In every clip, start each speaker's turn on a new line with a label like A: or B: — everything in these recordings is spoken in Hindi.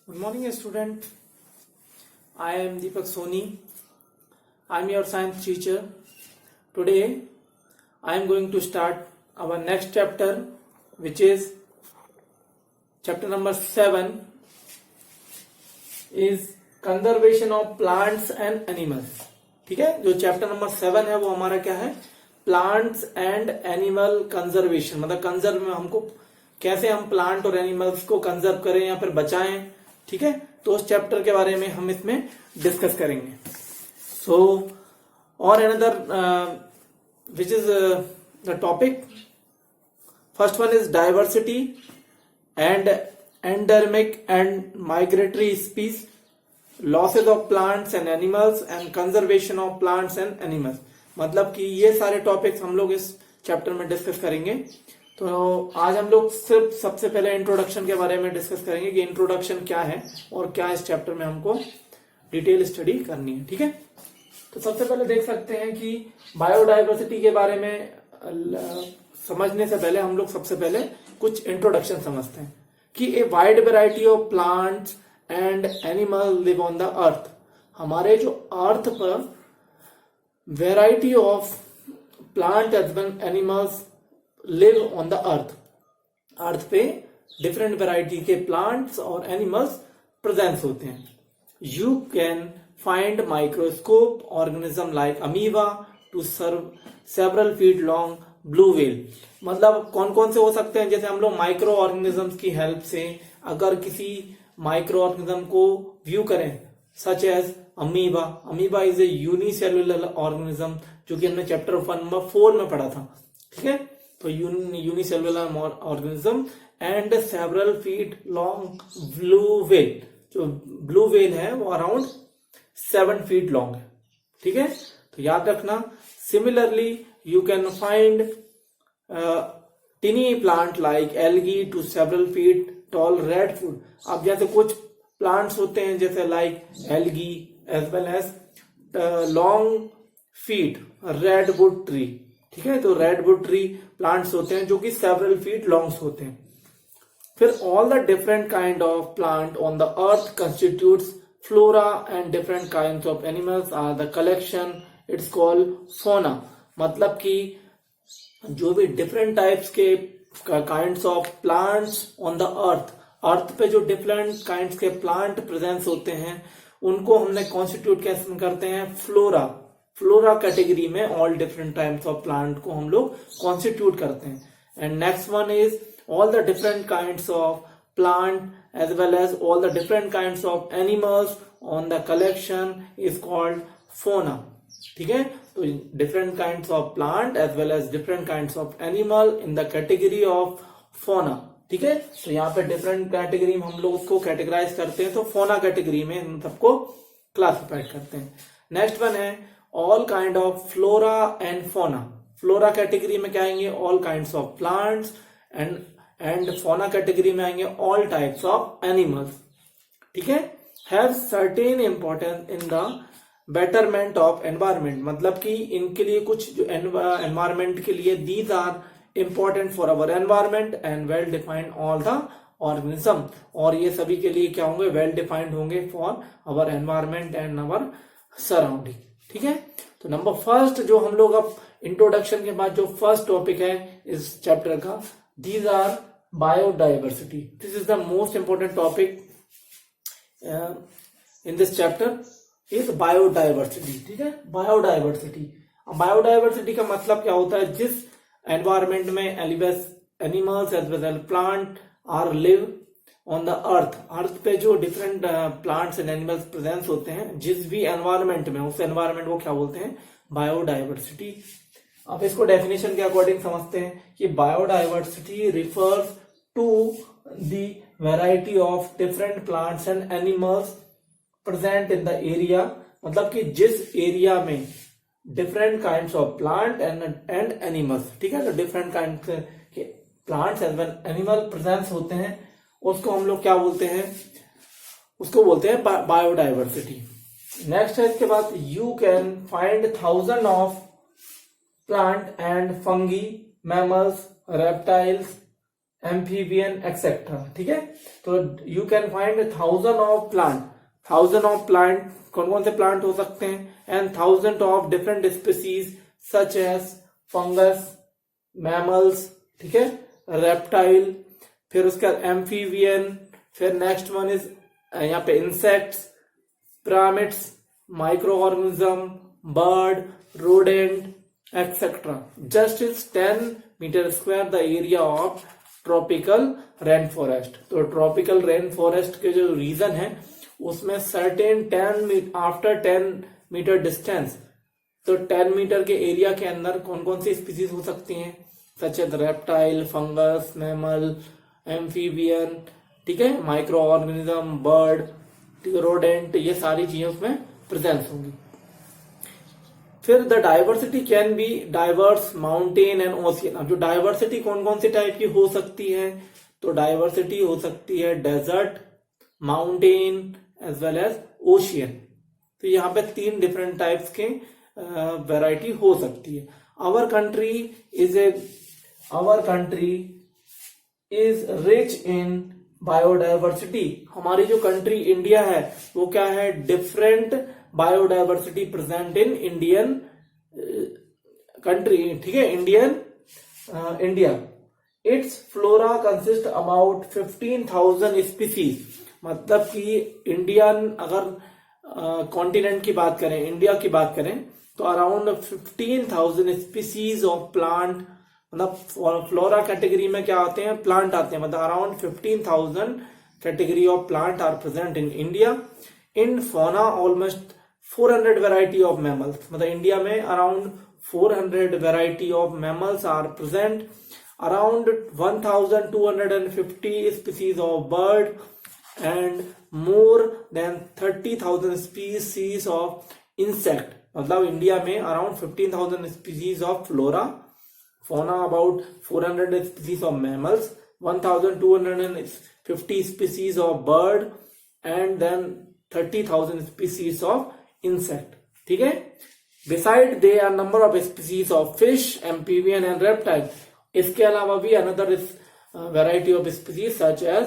A: Good morning, student. I am Deepak Soni. I am your science teacher. Today, I am going to start our next chapter, which is chapter number 7, is conservation of plants and animals. ठीक है, जो चैप्टर नंबर 7 है वो हमारा क्या है, प्लांट्स एंड एनिमल कंजर्वेशन. मतलब कंजर्व में हमको कैसे हम प्लांट और एनिमल्स को कंजर्व करें या फिर बचाएं. ठीक है, तो उस चैप्टर के बारे में हम इसमें डिस्कस करेंगे. सो और another which is the topic, first one is diversity and endemic and migratory species, losses of plants and animals and conservation of plants and animals. मतलब कि ये सारे टॉपिक्स हम लोग इस चैप्टर में डिस्कस करेंगे. तो आज हम लोग सिर्फ सबसे पहले इंट्रोडक्शन के बारे में डिस्कस करेंगे कि इंट्रोडक्शन क्या है और क्या इस चैप्टर में हमको डिटेल स्टडी करनी है. ठीक है, तो सबसे पहले देख सकते हैं कि बायोडाइवर्सिटी के बारे में समझने से पहले हम लोग सबसे पहले कुछ इंट्रोडक्शन समझते हैं कि a wide variety of plants and animal live on the earth. हमारे जो अर्थ पर variety of plant as well animals live on the earth. Earth पे डिफरेंट वेराइटी के प्लांट्स और एनिमल्स प्रेजेंस होते हैं. You can find microscope organism like amoeba to serve several feet long blue whale. मतलब कौन कौन से हो सकते हैं, जैसे हम लोग माइक्रो ऑर्गेनिज्म की हेल्प से अगर किसी माइक्रो ऑर्गेनिज्म को व्यू करें, such as amoeba. Amoeba is a unicellular organism, जो कि हमने चैप्टर 1 नंबर 4 में पढ़ा था. ठीक है, तो unicellular organism and several feet long blue whale. जो ब्लू व्हेल है वो अराउंड 7 फीट लॉन्ग है. ठीक है, तो याद रखना. Similarly you can find tiny plant like algae to several feet tall redwood. अब जैसे कुछ प्लांट्स होते हैं जैसे like algae as well as long feet redwood tree. ठीक है, तो रेडवुड ट्री प्लांट्स होते हैं जो कि सेवरल फीट लॉन्ग होते हैं. फिर all the different kind of plant on the earth constitutes flora and different kind of animals are the collection. It's called fauna. मतलब कि जो भी डिफरेंट टाइप्स के kinds of plants on the earth, earth पे जो डिफरेंट काइंड्स के प्लांट प्रेजेंस होते हैं उनको हमने कॉन्स्टिट्यूट कैसे करते हैं, फ्लोरा. फ्लोरा कैटेगरी में all different types of plant को हम लोग कॉन्स्टिट्यूट करते हैं. And next one is all the different kinds of plant as well as all the different kinds of animals on the collection is called fauna. ठीक है, तो different kinds of plant as well as different kinds of animal in the category of fauna. ठीक है, तो यहाँ पे डिफरेंट कैटेगरी में हम लोग उसको कैटेगराइज करते हैं, तो फोना कैटेगरी में हम सबको क्लासिफाइड करते हैं. नेक्स्ट वन है all kind of flora and fauna. Flora category में क्या आएंगे, all kinds of plants and fauna category में आएंगे ऑल टाइप्स ऑफ एनिमल्स. ठीक है, have certain importance in the betterment of environment. मतलब कि इनके लिए कुछ जो एनवायरमेंट के लिए these are important for our environment and well defined all the organism. और ये सभी के लिए क्या होंगे, वेल डिफाइंड होंगे for our environment and our surrounding. ठीक है, तो नंबर फर्स्ट जो हम लोग अब इंट्रोडक्शन के बाद जो फर्स्ट टॉपिक है इस चैप्टर का, these are biodiversity. This is the most important topic in this chapter is biodiversity. ठीक है, बायोडाइवर्सिटी. बायोडाइवर्सिटी का मतलब क्या होता है, जिस एनवायरमेंट में animals as well as plant are live on the earth. Earth पे जो different plants and animals presence होते हैं जिस भी एनवायरमेंट में, उस एनवायरमेंट को क्या बोलते हैं, बायोडाइवर्सिटी. अब इसको डेफिनेशन के अकॉर्डिंग समझते हैं कि biodiversity refers to the variety of different plants and animals present in the area. मतलब कि जिस एरिया में different kinds of plant and animals, ठीक है, तो डिफरेंट काइंड के प्लांट्स एंड एनिमल प्रेजेंस होते हैं, उसको हम लोग क्या बोलते हैं, उसको बोलते हैं बायोडाइवर्सिटी. नेक्स्ट है इसके बाद, you can find 1000 of plant and fungi, mammals, reptiles amphibian etcetera, ठीक है। तो you can find thousand of plant, कौन कौन से प्लांट हो सकते हैं, and thousand of different species such as fungus, mammals, ठीक है, रेप्टाइल, फिर उसके बाद एम्फीबियन, फिर नेक्स्ट वन इज यहाँ पे insects, pyramids, micro organism, bird, rodent etcetera. Just is 10 meter square the area of tropical rain forest. तो ट्रॉपिकल रेन फॉरेस्ट के जो रीजन है उसमें सर्टेन आफ्टर 10 मीटर डिस्टेंस, तो 10 मीटर के एरिया के अंदर कौन कौन सी स्पीसीज हो सकती हैं, such as reptile, fungus, mammal, amphibian, ठीक है, माइक्रो ऑर्गेनिज्म, बर्ड, रोडेंट, ये सारी चीजें उसमें प्रेजेंस होंगी। फिर the diversity can be diverse mountain and ocean. अब जो डाइवर्सिटी कौन कौन सी टाइप की हो सकती है, तो डाइवर्सिटी हो सकती है desert, mountain as well as ocean. तो यहाँ पे 3 डिफरेंट टाइप्स के वैरायटी हो सकती है। Our country is rich in biodiversity. हमारी जो कंट्री इंडिया है वो क्या है, different biodiversity present in Indian country, ठीक है, India. It's flora consist about 15,000 species. मतलब कि इंडियन अगर कॉन्टिनेंट की बात करें, इंडिया की बात करें, तो अराउंड 15,000 स्पीसीज ऑफ प्लांट, मतलब फ्लोरा कैटेगरी में क्या आते हैं, प्लांट आते हैं, मतलब around 15,000 category of plant are present in India. In fauna almost 400 variety of mammals, मतलब इंडिया में around 400 variety of mammals are present, around 1,250 species of bird and more than 30,000 species of insect. मतलब इंडिया में around 15,000 species of flora, fauna about 400 species of mammals, 1,250 species of bird and then 30,000 species of insect, ठीक है। Beside there are number of species of fish, amphibian and reptile. इसके अलावा भी another variety of species such as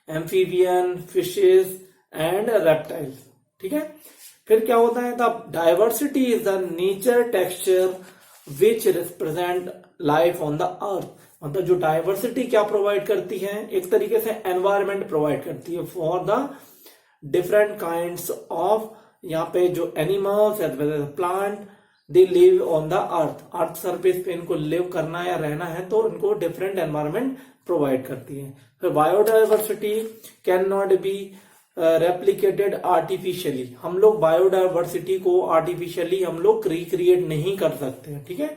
A: amphibian, fishes and reptiles, ठीक है। फिर क्या होता है, the diversity is the nature texture which represent life on the अर्थ। मतलब जो डाइवर्सिटी क्या प्रोवाइड करती है, एक तरीके से एनवायरमेंट प्रोवाइड करती है for the different kinds of, यहाँ पे जो animals as well as plant they live on the earth surface पे इनको लिव करना या रहना है, तो इनको डिफरेंट एनवायरमेंट प्रोवाइड करती है। फिर biodiversity can not be replicated artificially. हम लोग बायोडाइवर्सिटी को आर्टिफिशियली हम लोग रिक्रिएट नहीं कर सकते हैं, ठीक है।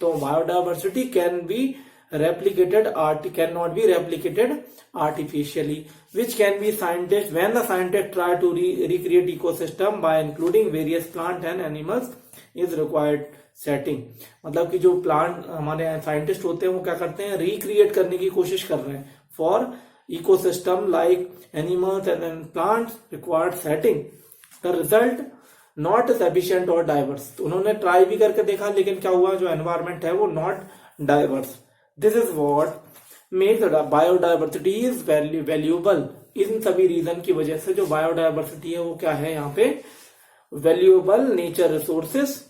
A: तो biodiversity can be replicated cannot be replicated artificially, which can be scientist when the scientist try to recreate ecosystem by including various plant and animals is required setting। मतलब कि जो प्लांट हमारे साइंटिस्ट होते हैं वो क्या करते हैं, रिक्रिएट करने की कोशिश कर रहे हैं for ecosystem like animals and plants required setting, the result not sufficient और डाइवर्स। उन्होंने ट्राई भी करके देखा लेकिन क्या हुआ, जो एनवायरमेंट है वो not diverse. This is what make the biodiversity is valuable. इन सभी रीजन की वजह से जो बायोडाइवर्सिटी है वो क्या है, यहाँ पे valuable nature resources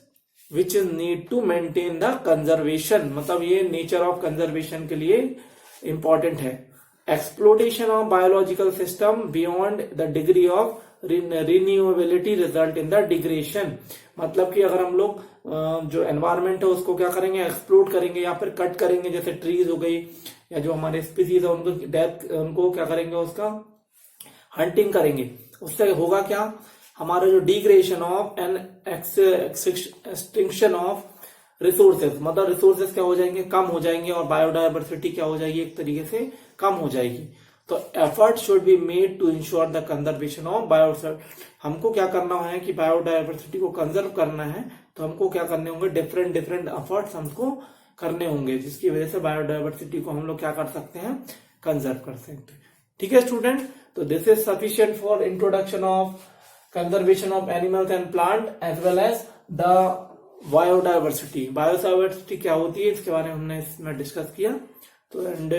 A: which is need to maintain the conservation. मतलब ये नेचर ऑफ कंजर्वेशन के लिए इंपॉर्टेंट है। Exploitation of biological system beyond the degree of renewability result in the degradation. मतलब कि अगर हम लोग जो एनवायरमेंट है उसको क्या करेंगे, एक्सप्लोर करेंगे या फिर कट करेंगे, जैसे ट्रीज हो गई या जो हमारे स्पीसीज है उनको डेथ, उनको क्या करेंगे, उसका हंटिंग करेंगे, उससे होगा क्या, हमारा जो degradation of and extinction of resources, मतलब रिसोर्सेज क्या हो जाएंगे, कम हो जाएंगे और बायोडाइवर्सिटी क्या हो जाएगी, एक तरीके से कम हो जाएगी। तो effort should be made to ensure the conservation of biodiversity. हमको क्या करना है कि बायोडाइवर्सिटी को कंजर्व करना है, तो हमको क्या करने होंगे, डिफरेंट एफर्ट्स हमको करने होंगे, जिसकी वजह से बायोडाइवर्सिटी को हम लोग क्या कर सकते हैं, कंजर्व कर सकते हैं। ठीक है स्टूडेंट, तो this is sufficient for introduction of conservation of animals and plant as well as the biodiversity. Biodiversity क्या होती है इसके बारे में हमने इसमें डिस्कस किया। तो and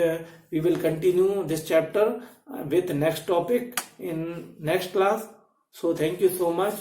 A: we will continue this chapter with next topic in next class. So thank you so much.